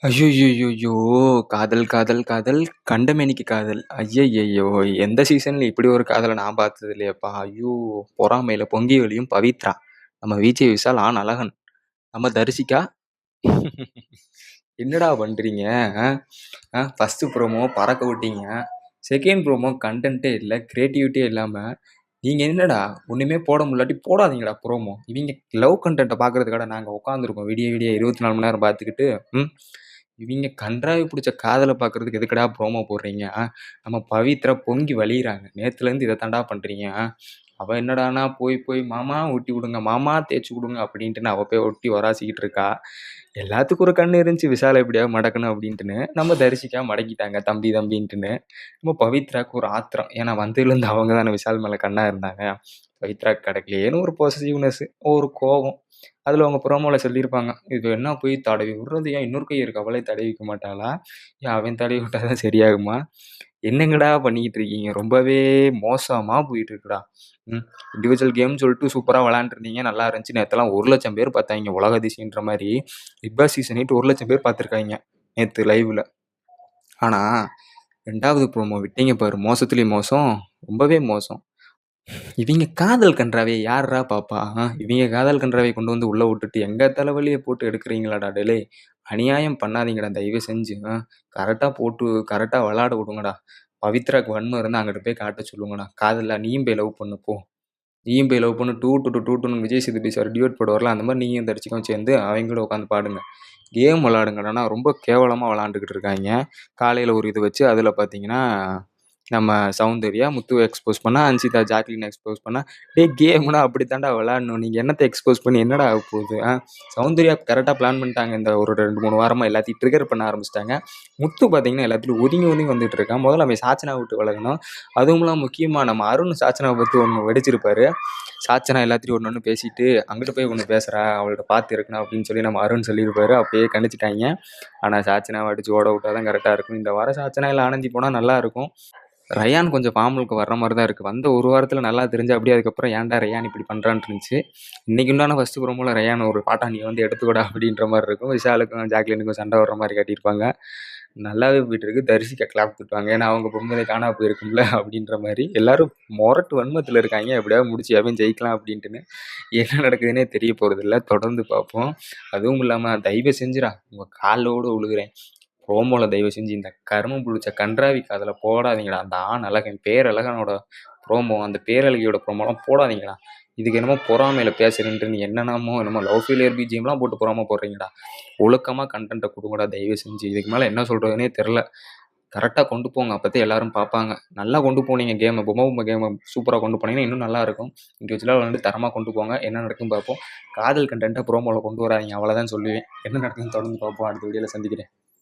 ஐய்யய்யய்யோ! காதல், காதல், காதல் கண்டமேனிக்கு காதல். ஐய்யய்யய்யோ! எந்த சீசன்ல இப்படி ஒரு காதல நான் பார்த்தது இல்லையேப்பா! ஐயோ! பொறாமையில பொங்கி வழியும் பவித்ரா. நம்ம விஜய் விஷால் ஆண் அழகன். நம்ம தரிசிகா என்னடா பண்றீங்க? அ, ஃபர்ஸ்ட் ப்ரோமோ பறக்க விட்டீங்க. செகண்ட் ப்ரோமோ கன்டென்ட்டே இல்ல. கிரியேட்டிவிட்டியே இல்லாம, நீங்க என்னடா ஒண்ணுமே போட முடியலாட்டி போடாதீங்கடா ப்ரோமோ. இவிங்க லவ் கன்டென்ட்ட பார்க்கறதுக்காட நாங்க உட்காந்துருக்கோம். விடிய விடிய 24 மணி நேரம் பார்த்துக்கிட்டு, ம். இவிங்க கண்றாவி புடிச்ச காதல பார்க்கறதுக்கு எதுக்குடா ப்ரோமோ போடுறீங்க? நம்ம பவித்ரா பொங்கி வழியிறாங்க. நேத்துலேருந்து இத தான்டா பண்றீங்க. அவ என்னடான்னா போய் போய் மாமா ஊட்டி விடுங்க, மாமா தேய்ச்சு விடுங்க அப்படின்ட்டுன்னு அவ போய் ஒட்டி உராசிக்கிட்டு இருக்கா. எல்லாத்துக்கும் ஒரு கண்ணு இருந்துச்சு விஷால எப்படியாவது மடக்கணும் அப்படின்ட்டுன்னு. நம்ம தரிசிக்கா மடக்கிட்டாங்க தம்பி தம்பின்ட்டுன்னு. நம்ம பவித்ராக்கு ஒரு ஆத்திரம். ஏன்னா வந்ததுலேருந்து அவங்க தானே விஷால் மேல கண்ணா இருந்தாங்க. பவித்ராக்கு கிடைக்கலையேன்னு ஒரு பொசசிவ்னஸ், ஒரு கோவம். அதில அவங்க ப்ரோமோல சொல்லியிருப்பாங்க. "இது என்ன போய் தடவி விடுறது ஏன் இன்னொரு கை இருக்கு அவளே தடவிக்க மாட்டாளா? ஏன் அவன் தடவி விட்டா தான் சரியாகுமா? என்னங்கடா பண்ணிக்கிட்டு இருக்கீங்க? ரொம்பவே மோசமா போயிட்டு இருக்குடா. ம். இண்டிவிஜுவல் கேம்னு சொல்லிட்டு சூப்பரா விளையாண்டுருந்தீங்க. நல்லா இருந்துச்சு. நேத்தெல்லாம் 1,00,000 பேர் பார்த்தாய்ங்க. உலக அதிசயன்ற மாரி. பிக் பாஸ் சீசன் 8 1,00,000 பேர் பார்த்துருக்காய்ங்க. நேத்து லைவ்ல. ஆனா 2வது ப்ரோமோ விட்டீங்க பாரு. மோசத்துலயும் மோசம். ரொம்பவே மோசம். இவிங்க காதல் கன்றாவிய யார்றா பாப்பா? இவிங்க காதல் கன்றாவிய கொண்டு வந்து உள்ள வுட்டுட்டு, எங்க தலைவலிய போட்டு எடுக்குறீங்களாடா டேலே! அநியாயம் பண்ணாதீங்கடா தயவு செஞ்சு. கரெக்ட்டா போட்டு கரெக்ட்டா விளையாட வுடுங்கடா. பவித்ராக்கு வன்மம் இருந்தா அங்கிட்டு போய் காட்ட சொல்லுங்கடா. காதல்ல நீயும் போய் லவ் பண்ணு போ. நீயும் போய் லவ் பண்ணு. டூ டு டு டூ டுன்னு விஜய் சேதுபதி சார் டியூட் பாடுவார்ல, அந்த மாரி நீயும் தரிசிக்கும் சேர்ந்து அவைங்க கூட உட்காந்து பாடுங்க. கேம் விளையாடுங்கடா. ஆனா ரொம்ப கேவலமா விளையாண்டுக்கிட்டு இருக்காய்ங்க. காலையில ஒரு இது வச்சு, அதில பார்த்தீங்கன்னா நம்ம சௌந்தர்யா, முத்துவ எக்ஸ்போஸ் பண்ணா, அன்சிதா, ஜாக்லின எக்ஸ்போஸ் பண்ணா, டேய் கேம்னா அப்படித்தான்டா விளையாடணும். நீங்க என்னத்த எக்ஸ்போஸ் பண்ணி என்னடா ஆகப்போகுது? சௌந்தர்யா கரெக்ட்டா பிளான் பண்ணிட்டாங்க. இந்த ஒரு 2, 3 வாரமா எல்லாத்தையும் ட்ரிகர் பண்ண ஆரம்பிச்சுட்டாங்க. முத்து பார்த்தீங்கன்னா, எல்லாத்துலயும் ஒதுங்கி ஒதுங்கி வந்துட்டு இருக்கான். முதல்ல அவன் சாச்சனாவ விட்டு விலகணும். அதுவும் இல்லாம முக்கியமா நம்ம அருண் சாச்சனாவ பத்தி ஒண்ணு வெடிச்சிருப்பாரு. சாச்சனா எல்லாத்தையும் ஒண்ணு ஒண்ணு பேசிட்டு, "அங்கிட்டு போய் ஒண்ணு பேசுறா, அவள்ட்ட பார்த்து இருக்கணும்" அப்படின்னு சொல்லி நம்ம அருண் சொல்லியிருப்பாரு. அப்பயே கணிச்சுட்டாய்ங்க. ஆனா சாச்சனாவ அடிச்சு ஓட விட்டா தான் கரெக்ட்டா இருக்கும். இந்த வாரம் சாச்சனா இல்ல ஆனந்தி போனா நல்லா இருக்கும். ரயான் கொஞ்சம் ஃபார்முக்கு வர்ற மாரி தான் இருக்கு. வந்த ஒரு வாரத்துல நல்லா தெரிஞ்சு அப்படியே அதுக்கப்புறம் ஏன்டா ரயான் இப்படி பண்றான்ட்டு இருந்துச்சு. இன்னைக்கு உண்டான ஃபர்ஸ்ட் ப்ரோமோல ரயான் ஒரு "பாட்டா நீ வந்து எடுத்துக்கோடா" அப்படின்ற மாரி இருக்கும். விஷாலுக்கும், ஜாக்லினுக்கும் சண்டை வர்ற மாரி காட்டியிருப்பாங்க. நல்லாவே போயிட்டு இருக்கு. தரிசிக்கா கிளாப் தட்டுவாங்க. ஏன்னா அவங்க பொம்பளை காணாம போயிருக்கும்ல அப்படின்ற மாரி. எல்லாரும் மொரட்டு வன்மத்துல இருக்காய்ங்க. எப்படியாவது முடிச்சு எவன் ஜெயிக்கலாம் அப்படின்ட்டுன்னு. என்ன நடக்குதுன்னே தெரிய போறதில்ல. தொடர்ந்து பார்ப்போம். அதுவும் இல்லாம தயவு செஞ்சுடா உங்க காலோட விழுகுறேன். ப்ரோமோல தயவு செஞ்சு இந்த கருமம் புடிச்ச கண்றாவி காதல போடாதீங்கடா. அந்த ஆண் அழகன், பேரழகனோட ப்ரோமோ, அந்த பேரழகியோட ப்ரோமோலாம் போடாதீங்கடா. இதுக்கு என்னமோ பொறாமையில பேசுறேன்ட்டு என்னென்னமோ என்னமோ லவ் ஃபெயிலியர் பிஜிஎம்லாம் போட்டு பொறாம போடுறீங்கடா. ஒழுக்கமா கன்டென்ட்ட குடுங்கடா தயவு செஞ்சு. இதுக்கு மேல என்ன சொல்றதுன்னே தெர்ல. கரெக்ட்டா கொண்டு போங்க. அப்பதான் எல்லாரும் பார்ப்பாங்க. நல்லா கொண்டு போனீங்க கேம. பொம்மை பொம்மை கேம சூப்பரா கொண்டு போனீங்கன்னா இன்னும் நல்லா இருக்கும். இண்டிவிஜுவலா விளையாண்டு தரமா கொண்டு போங்க. என்ன நடக்குதுன்னு பார்ப்போம். காதல் கன்டென்ட்ட ப்ரோமோல கொண்டு வராதீங்க. அவ்வளவுதான் சொல்லுவேன். என்ன நடக்குதுன்னு தொடர்ந்து பார்ப்போம். அடுத்த வீடியோல சந்திக்கிறேன்.